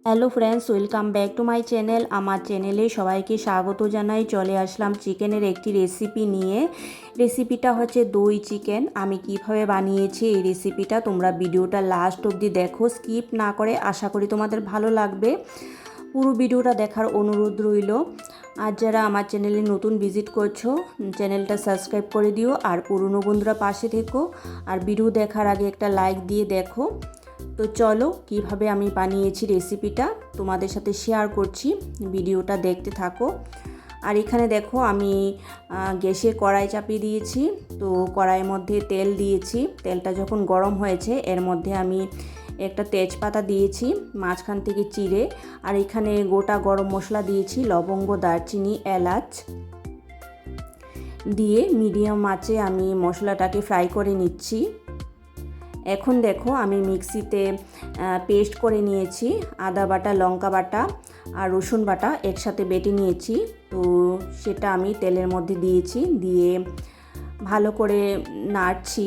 Hello friends, welcome back to my channel. আমার চ্যানেলে সবাইকে স্বাগত জানাই। চলে আসলাম চিকেনের একটি রেসিপি নিয়ে। রেসিপিটা হচ্ছে দই চিকেন। আমি কিভাবে বানিয়েছি এই রেসিপিটা তোমরা ভিডিওটা লাস্ট অবধি দেখো, স্কিপ না করে। আশা করি তোমাদের ভালো লাগবে। পুরো ভিডিওটা দেখার অনুরোধ রইল। আর যারা আমার চ্যানেলে নতুন ভিজিট করছো, চ্যানেলটা সাবস্ক্রাইব করে দিও। আর পুরনো বন্ধুরা পাশে থেকো। আর ভিডিও দেখার আগে একটা লাইক দিয়ে দেখো। তো চলো কিভাবে আমি বানিয়েছি রেসিপিটা তোমাদের সাথে শেয়ার করছি, ভিডিওটা দেখতে থাকো। আর এখানে দেখো আমি গ্যাসে কড়াই চাপিয়ে দিয়েছি। তো কড়াইয়ের মধ্যে তেল দিয়েছি। তেলটা যখন গরম হয়েছে এর মধ্যে আমি একটা তেজপাতা দিয়েছি মাঝখান থেকে চিড়ে। আর এখানে গোটা গরম মশলা দিয়েছি, লবঙ্গ, দারচিনি, এলাচ দিয়ে মিডিয়াম আঁচে আমি মশলাটাকে ফ্রাই করে নিচ্ছি। এখন দেখো আমি মিক্সিতে পেস্ট করে নিয়েছি, আদা বাটা, লঙ্কা বাটা আর রসুন বাটা একসাথে বেটে নিয়েছি। তো সেটা আমি তেলের মধ্যে দিয়েছি, দিয়ে ভালো করে নাড়ছি।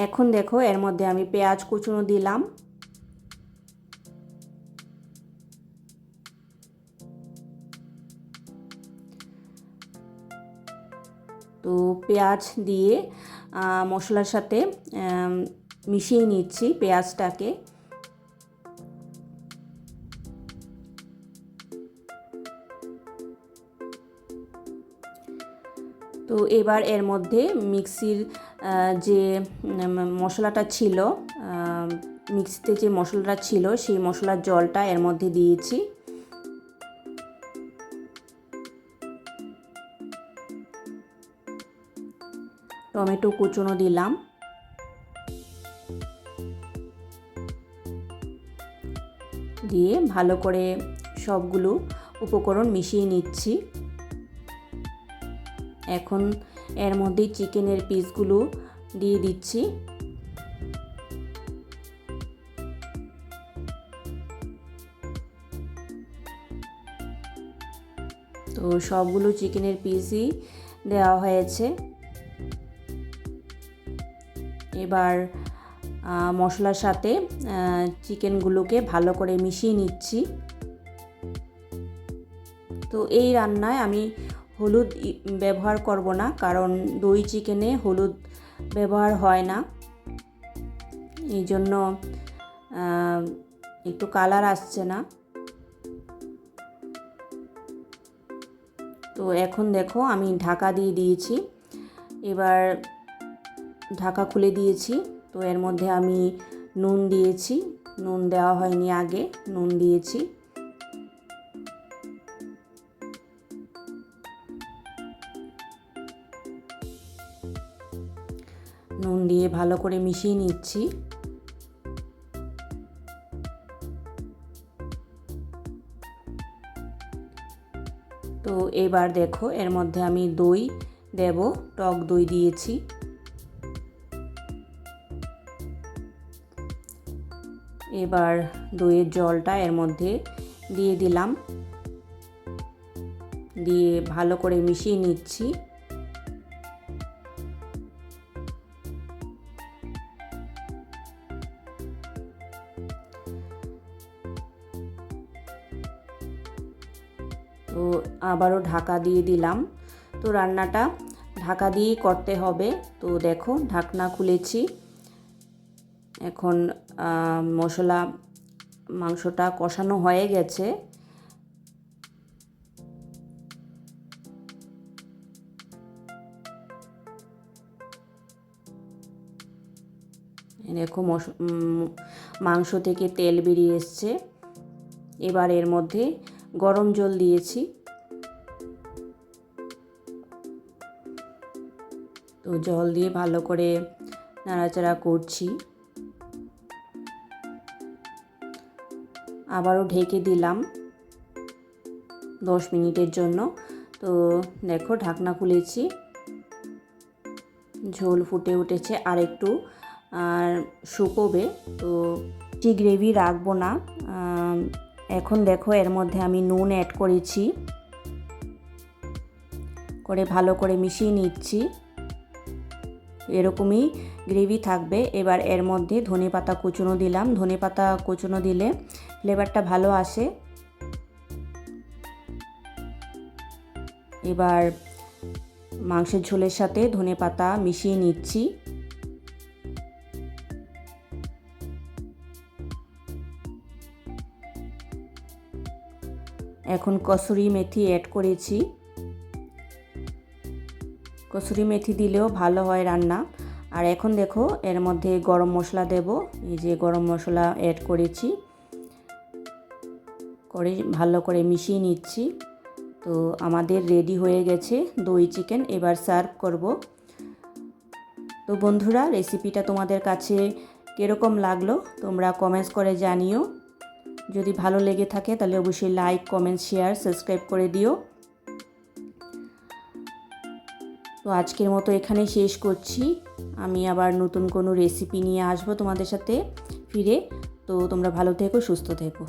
এখন দেখো এর মধ্যে আমি পেঁয়াজ কুচনো দিলাম। তো পেঁয়াজ দিয়ে মশলার সাথে মিশিয়ে নিচ্ছি পেঁয়াজটাকে। তো এবার এর মধ্যে মিক্সির যে মশলাটা ছিল, মিক্সিতে যে মশলাটা ছিল সেই মশলার জলটা এর মধ্যে দিয়েছি। টমেটো কুচনো দিলাম। দিয়ে ভালো করে সবগুলো উপকরণ মিশিয়ে নিচ্ছি। এখন এর মধ্যে চিকেনের পিসগুলো দিয়ে দিচ্ছি। তো সবগুলো চিকেনের পিসই দেওয়া হয়েছে। এবার মশলার সাথে চিকেনগুলোকে ভালো করে মিশিয়ে নিচ্ছি। তো এই রান্নায় আমি হলুদ ব্যবহার করব না, কারণ দই চিকেনে হলুদ ব্যবহার হয় না, এই জন্য একটু কালার আসছে না। তো এখন দেখো আমি ঢাকা দিয়ে দিয়েছি। এবার ঢাকা খুলে দিয়েছি। তো এর মধ্যে আমি নুন দিয়েছি, নুন দেওয়া হয়নি আগে, নুন দিয়েছি। নুন দিয়ে ভালো করে মিশিয়ে নিচ্ছি। তো এবার দেখো এর মধ্যে আমি দই দেব, টক দই দিয়েছি। এবার দইয়ের জলটা এর মধ্যে দিয়ে দিলাম, দিয়ে ভালো করে মিশিয়ে নিচ্ছি। তো আবারও ঢাকা দিয়ে দিলাম। তো রান্নাটা ঢাকা দিয়েই করতে হবে। তো দেখো ঢাকনা খুলেছি। এখন মাংসটা কষানো হয়ে গেছে। দেখো মাংস থেকে তেল বেরিয়ে এসছে। এবার এর মধ্যে গরম জল দিয়েছি। তো জল দিয়ে ভালো করে নাড়াচাড়া করছি। আবারও ঢেকে দিলাম 10 মিনিটের জন্য। তো দেখো ঢাকনা খুলেছি, ঝোল ফুটে উঠেছে, আর একটু শুকোবে। তো ঠিক গ্রেভি রাখবো না। এখন দেখো এর মধ্যে আমি নুন অ্যাড করেছি, করে ভালো করে মিশিয়ে নিচ্ছি। এরকমই গ্রেভি থাকবে। এবার এর মধ্যে ধনেপাতা কুচনো দিলাম। ধনেপাতা কুচনো দিলে ফ্লেভারটা ভালো আসে। এবার মাংসের ঝোলের সাথে ধনেপাতা মিশিয়ে নিচ্ছি। এখন কসুরি মেথি অ্যাড করেছি। কসুরি মেথি দিলেও ভালো হয় রান্না। আর এখন দেখো এর মধ্যে গরম মশলা দেব। এই যে গরম মশলা অ্যাড করেছি, করে ভালো করে মিশিয়ে নিচ্ছি। তো আমাদের রেডি হয়ে গেছে দই চিকেন। এবার সার্ভ করব। তো বন্ধুরা, রেসিপিটা তোমাদের কাছে কীরকম লাগলো তোমরা কমেন্টস করে জানিও। যদি ভালো লেগে থাকে তাহলে অবশ্যই লাইক, কমেন্ট, শেয়ার, সাবস্ক্রাইব করে দিও। তো আজকের মতো এখানেই শেষ করছি। আমি আবার নতুন কোনো রেসিপি নিয়ে আসবো তোমাদের সাথে ফিরে। তো তোমরা ভালো থেকো, সুস্থ থেকো।